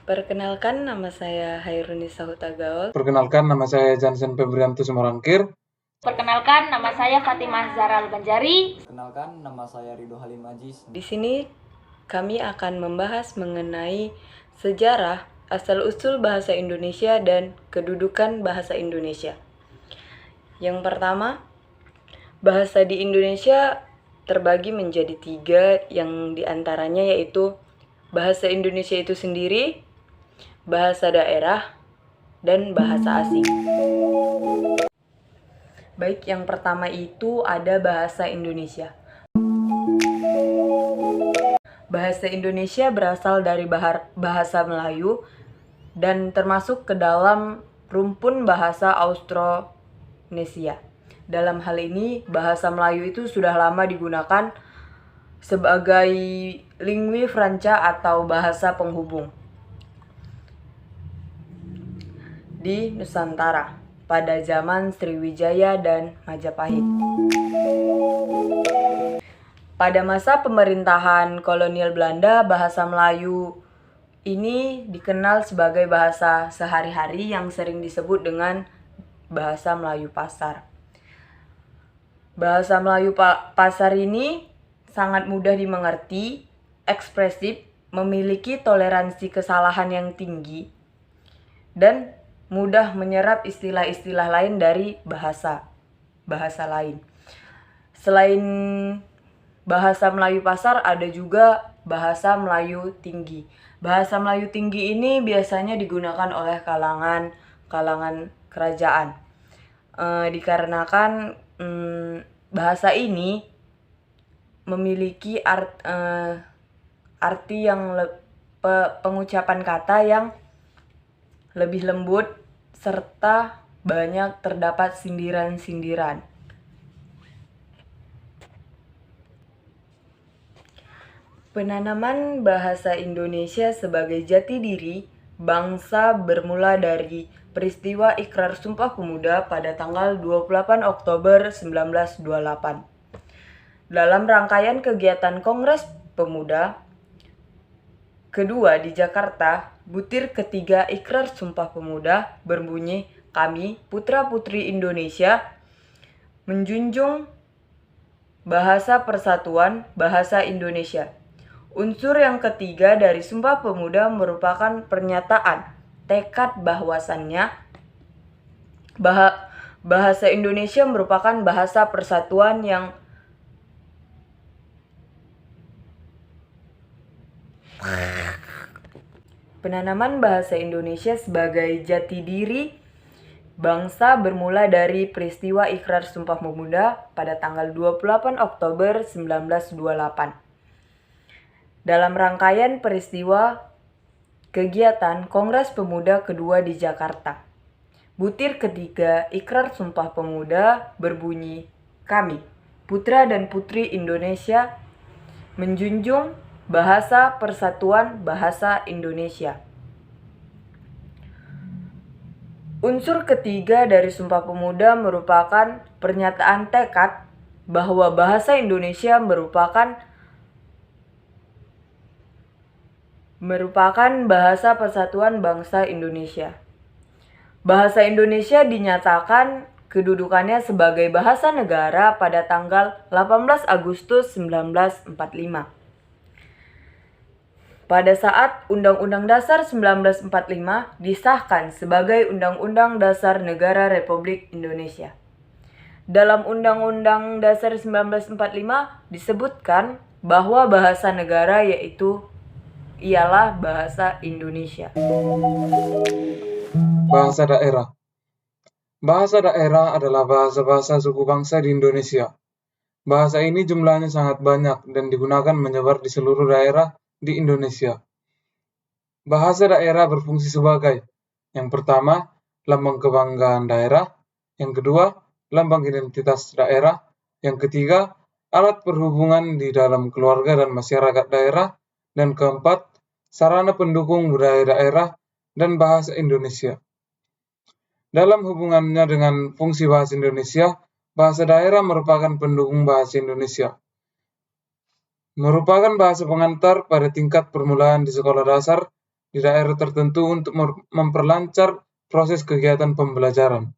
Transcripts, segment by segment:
Perkenalkan, nama saya Hairunisa Hutagaul. Perkenalkan, nama saya Jansen Febrianto Sumorangkir. Perkenalkan, nama saya Fatimah Zahra Al-Banjari. Perkenalkan, nama saya Ridho Halim Aziz. Di sini kami akan membahas mengenai sejarah, asal-usul bahasa Indonesia dan kedudukan bahasa Indonesia. Yang pertama, bahasa di Indonesia terbagi menjadi 3, yang diantaranya yaitu bahasa Indonesia itu sendiri, bahasa daerah, dan bahasa asing. Baik, yang pertama itu ada bahasa Indonesia. Bahasa Indonesia berasal dari bahasa Melayu dan termasuk ke dalam rumpun bahasa Austronesia. Dalam hal ini, bahasa Melayu itu sudah lama digunakan sebagai lingui franca atau bahasa penghubung di Nusantara pada zaman Sriwijaya dan Majapahit. Pada masa pemerintahan kolonial Belanda, bahasa Melayu ini dikenal sebagai bahasa sehari-hari yang sering disebut dengan bahasa Melayu pasar. Bahasa Melayu pasar ini sangat mudah dimengerti, ekspresif, memiliki toleransi kesalahan yang tinggi, dan mudah menyerap istilah-istilah lain dari bahasa lain. Selain bahasa Melayu pasar, ada juga bahasa Melayu tinggi. Bahasa Melayu tinggi ini biasanya digunakan oleh kalangan kerajaan. Dikarenakan bahasa ini memiliki arti yang pengucapan kata yang lebih lembut serta banyak terdapat sindiran-sindiran. Penanaman bahasa Indonesia sebagai jati diri bangsa bermula dari peristiwa Ikrar Sumpah Pemuda pada tanggal 28 Oktober 1928. Dalam rangkaian kegiatan Kongres Pemuda kedua di Jakarta, butir ketiga Ikrar Sumpah Pemuda berbunyi, "Kami, putra-putri Indonesia, menjunjung bahasa persatuan bahasa Indonesia." Unsur yang ketiga dari Sumpah Pemuda merupakan pernyataan tekad bahwasannya bahasa Indonesia merupakan bahasa persatuan yang penanaman bahasa Indonesia sebagai jati diri bangsa bermula dari peristiwa Ikrar Sumpah Pemuda pada tanggal 28 Oktober 1928. Dalam rangkaian peristiwa kegiatan Kongres Pemuda kedua di Jakarta, butir ketiga Ikrar Sumpah Pemuda berbunyi, "Kami, putra dan putri Indonesia, menjunjung bahasa persatuan bahasa Indonesia." Unsur ketiga dari Sumpah Pemuda merupakan pernyataan tekad bahwa bahasa Indonesia merupakan bahasa persatuan bangsa Indonesia. Bahasa Indonesia dinyatakan kedudukannya sebagai bahasa negara pada tanggal 18 Agustus 1945. Pada saat Undang-Undang Dasar 1945 disahkan sebagai Undang-Undang Dasar Negara Republik Indonesia. Dalam Undang-Undang Dasar 1945 disebutkan bahwa bahasa negara ialah bahasa Indonesia. Bahasa daerah. Bahasa daerah adalah bahasa-bahasa suku bangsa di Indonesia. Bahasa ini jumlahnya sangat banyak dan digunakan menyebar di seluruh daerah di Indonesia. Bahasa daerah berfungsi sebagai: yang pertama, lambang kebanggaan daerah; yang kedua, lambang identitas daerah; yang ketiga, alat perhubungan di dalam keluarga dan masyarakat daerah; dan keempat, sarana pendukung budaya daerah dan bahasa Indonesia. Dalam hubungannya dengan fungsi bahasa Indonesia, bahasa daerah merupakan pendukung bahasa Indonesia. Merupakan bahasa pengantar pada tingkat permulaan di sekolah dasar, di daerah tertentu untuk memperlancar proses kegiatan pembelajaran.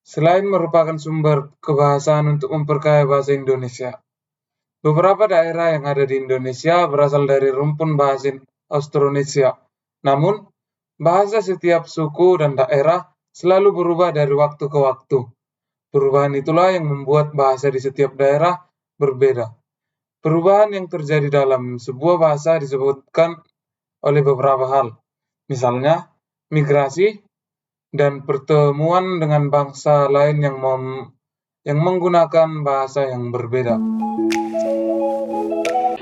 Selain merupakan sumber kebahasaan untuk memperkaya bahasa Indonesia, beberapa daerah yang ada di Indonesia berasal dari rumpun bahasa Austronesia. Namun, bahasa setiap suku dan daerah selalu berubah dari waktu ke waktu. Perubahan itulah yang membuat bahasa di setiap daerah berbeda. Perubahan yang terjadi dalam sebuah bahasa disebutkan oleh beberapa hal, misalnya migrasi dan pertemuan dengan bangsa lain yang menggunakan bahasa yang berbeda.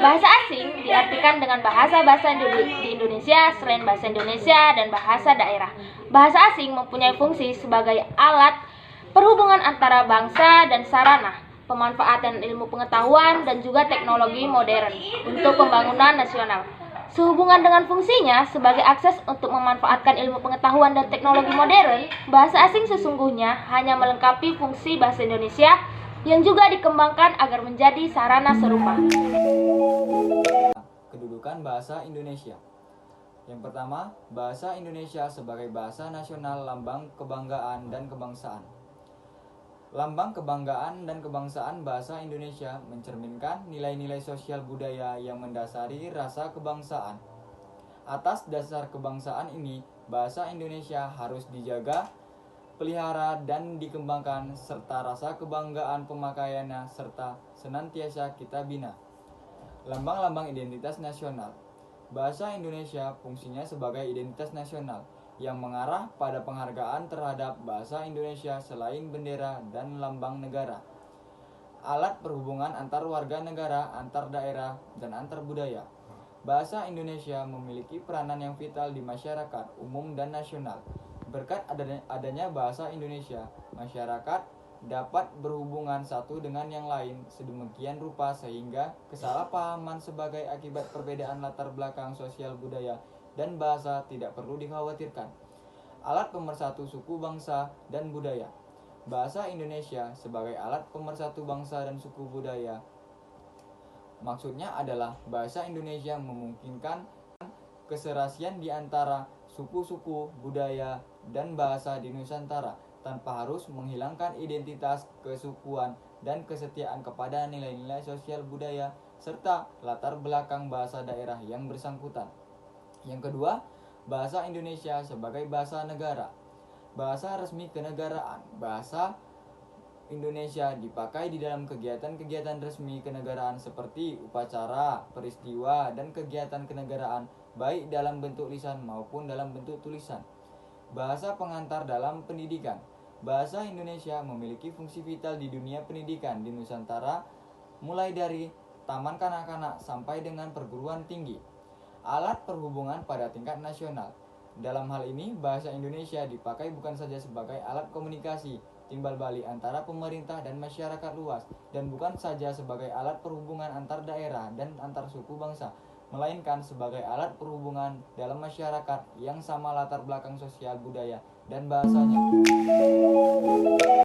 Bahasa asing diartikan dengan bahasa-bahasa di Indonesia selain bahasa Indonesia dan bahasa daerah. Bahasa asing mempunyai fungsi sebagai alat perhubungan antara bangsa dan sarana pemanfaatan ilmu pengetahuan dan juga teknologi modern untuk pembangunan nasional. Sehubungan dengan fungsinya sebagai akses untuk memanfaatkan ilmu pengetahuan dan teknologi modern, bahasa asing sesungguhnya hanya melengkapi fungsi bahasa Indonesia yang juga dikembangkan agar menjadi sarana serupa. Kedudukan bahasa Indonesia. Yang pertama, bahasa Indonesia sebagai bahasa nasional, lambang kebanggaan dan kebangsaan. Lambang kebanggaan dan kebangsaan bahasa Indonesia mencerminkan nilai-nilai sosial budaya yang mendasari rasa kebangsaan. Atas dasar kebangsaan ini, bahasa Indonesia harus dijaga, pelihara, dan dikembangkan, serta rasa kebanggaan pemakaiannya serta senantiasa kita bina. Lambang-lambang identitas nasional. Bahasa Indonesia fungsinya sebagai identitas nasional yang mengarah pada penghargaan terhadap bahasa Indonesia selain bendera dan lambang negara. Alat perhubungan antar warga negara, antar daerah, dan antar budaya. Bahasa Indonesia memiliki peranan yang vital di masyarakat umum dan nasional. Berkat adanya bahasa Indonesia, masyarakat dapat berhubungan satu dengan yang lain sedemikian rupa sehingga kesalahpahaman sebagai akibat perbedaan latar belakang sosial budaya dan bahasa tidak perlu dikhawatirkan. Alat pemersatu suku bangsa dan budaya. Bahasa Indonesia sebagai alat pemersatu bangsa dan suku budaya. Maksudnya adalah bahasa Indonesia memungkinkan keserasian di antara suku-suku, budaya, dan bahasa di Nusantara tanpa harus menghilangkan identitas kesukuan dan kesetiaan kepada nilai-nilai sosial budaya serta latar belakang bahasa daerah yang bersangkutan. Yang kedua, bahasa Indonesia sebagai bahasa negara. Bahasa resmi kenegaraan. Bahasa Indonesia dipakai di dalam kegiatan-kegiatan resmi kenegaraan seperti upacara, peristiwa, dan kegiatan kenegaraan baik dalam bentuk lisan maupun dalam bentuk tulisan. Bahasa pengantar dalam pendidikan. Bahasa Indonesia memiliki fungsi vital di dunia pendidikan di Nusantara, mulai dari taman kanak-kanak sampai dengan perguruan tinggi. Alat perhubungan pada tingkat nasional. Dalam hal ini, bahasa Indonesia dipakai bukan saja sebagai alat komunikasi, timbal balik antara pemerintah dan masyarakat luas, dan bukan saja sebagai alat perhubungan antar daerah dan antar suku bangsa, melainkan sebagai alat perhubungan dalam masyarakat yang sama latar belakang sosial budaya dan bahasanya.